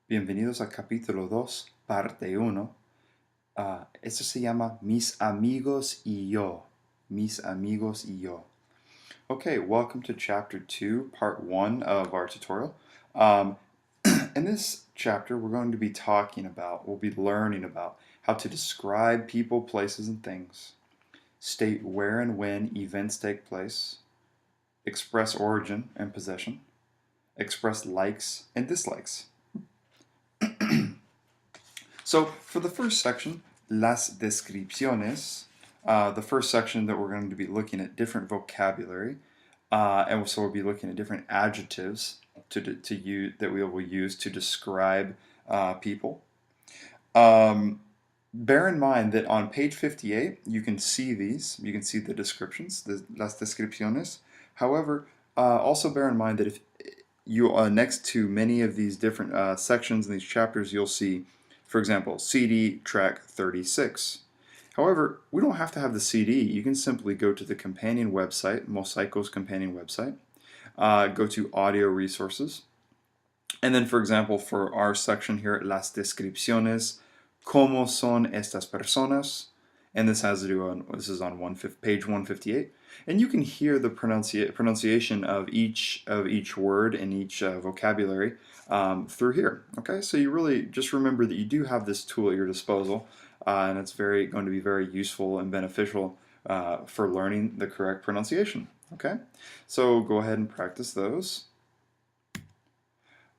Bienvenidos a Capítulo 2, Parte 1. Esto se llama Mis amigos y yo. Mis amigos y yo. Okay, welcome to Chapter 2, Part 1 of our tutorial. In this chapter, we're going to be we'll be learning about how to describe people, places, and things, state where and when events take place, express origin and possession, express likes and dislikes. So for the first section, las descripciones, the first section that we're going to be looking at different vocabulary, and so we'll be looking at different adjectives to use that we will use to describe people. Bear in mind that on page 58, you can see these. You can see the descriptions, las descripciones. However, also bear in mind that if you next to many of these different sections in these chapters, you'll see, for example, CD track 36. However, we don't have to have the CD. You can simply go to the companion website, Mosaico's companion website, go to audio resources, and then, for example, for our section here, las descripciones, ¿cómo son estas personas? And this has to do this is on page 158. And you can hear the pronunciation of each word and each vocabulary through here. Okay, so you really just remember that you do have this tool at your disposal, and it's going to be very useful and beneficial for learning the correct pronunciation. Okay, so go ahead and practice those.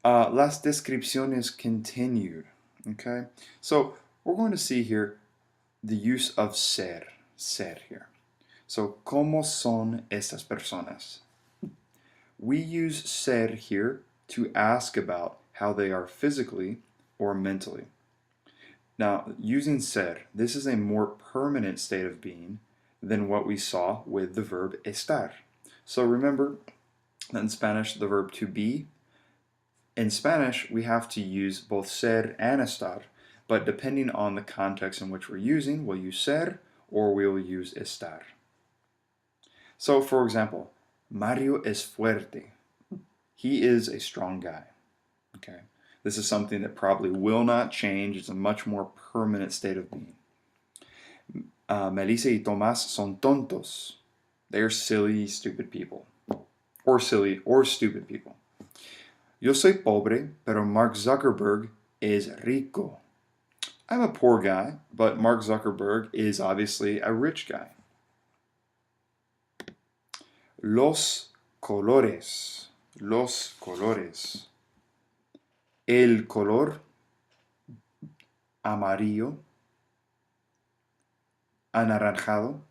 Las descripciones continued. Okay, so we're going to see here the use of ser here. So, ¿cómo son estas personas? We use ser here to ask about how they are physically or mentally. Now, using ser, this is a more permanent state of being than what we saw with the verb estar. So remember that in Spanish, the verb to be, in Spanish, we have to use both ser and estar, but depending on the context in which we're using, we'll use ser or we'll use estar. So, for example, Mario es fuerte. He is a strong guy. Okay, this is something that probably will not change. It's a much more permanent state of being. Melissa y Tomás son tontos. They are silly, stupid people. Or silly or stupid people. Yo soy pobre, pero Mark Zuckerberg es rico. I'm a poor guy, but Mark Zuckerberg is obviously a rich guy. Los colores. Los colores. El color amarillo, anaranjado,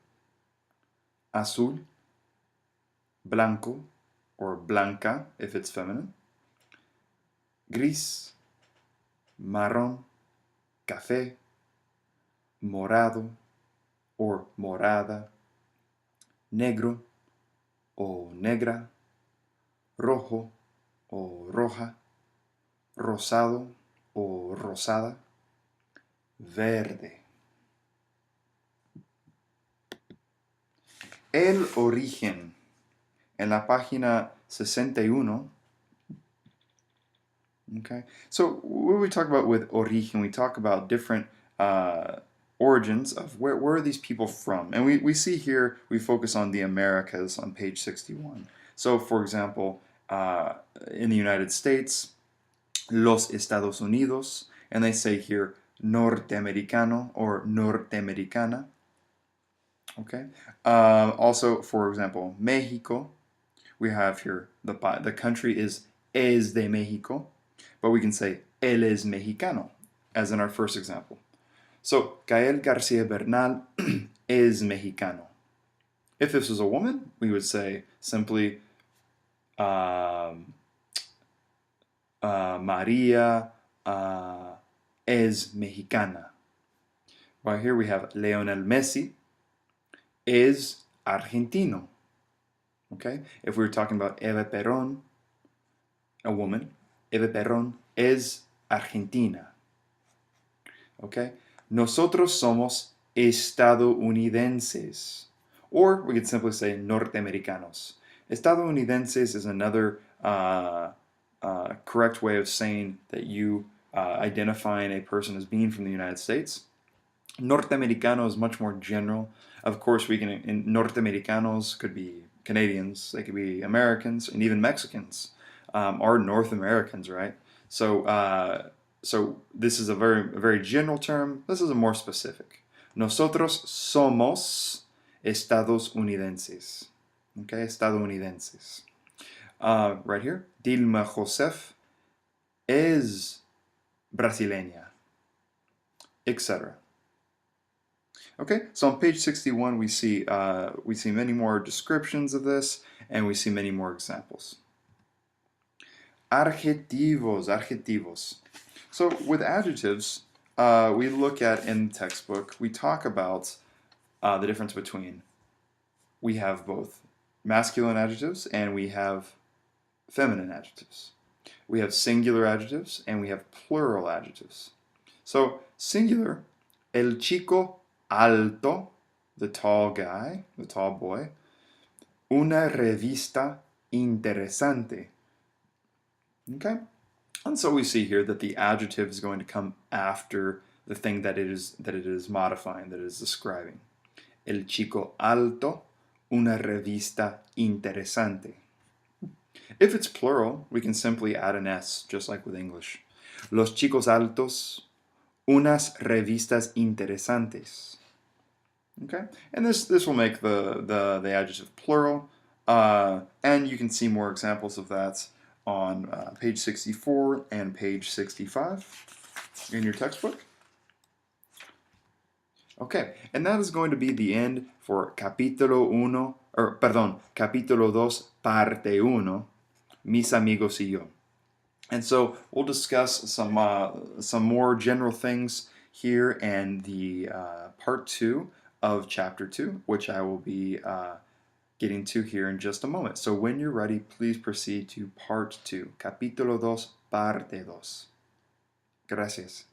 azul, blanco, or blanca if it's feminine, gris, marrón, café, morado, or morada, negro, o negra, rojo, o roja, rosado, o rosada, verde. El origen. En la página 61. Okay, so what we talk about with origen, we talk about different origins of where are these people from. And we see here, we focus on the Americas on page 61. So, for example, in the United States, los Estados Unidos, and they say here norteamericano or norteamericana. Okay. Also, for example, Mexico, we have here the country is de Mexico, but we can say él es mexicano, as in our first example. So, Gael García Bernal es mexicano. If this was a woman, we would say simply María es mexicana. While here we have Lionel Messi is argentino. Okay? If we were talking about Eva Perón, a woman, Eva Perón es argentina. Okay? Nosotros somos estadounidenses. Or we could simply say norteamericanos. Estadounidenses is another correct way of saying that you identifying a person as being from the United States. Norteamericano is much more general. Of course, Norteamericanos could be Canadians, they could be Americans, and even Mexicans are North Americans, right? So this is a very general term. This is a more specific. Nosotros somos estadounidenses. Okay, estadounidenses. Right here, Dilma Joseph es brasileña, etc. Okay, so on page 61 we see many more descriptions of this, and we see many more examples. Adjetivos, adjetivos. So with adjectives, we look at in the textbook, we talk about the difference between, we have both masculine adjectives and we have feminine adjectives. We have singular adjectives and we have plural adjectives. So singular, el chico alto, the tall guy, the tall boy. Una revista interesante. Okay? And so we see here that the adjective is going to come after the thing that it is modifying, that it is describing. El chico alto, una revista interesante. If it's plural, we can simply add an S, just like with English. Los chicos altos, unas revistas interesantes. Okay, and this will make the adjective plural, and you can see more examples of that on page 64 and page 65 in your textbook. Okay, and that is going to be the end for Capítulo 2, Parte 1, Mis amigos y yo. And so we'll discuss some more general things here in the part 2 of chapter 2, which I will be getting to here in just a moment. So when you're ready, please proceed to part 2, Capítulo 2, Parte 2. Gracias.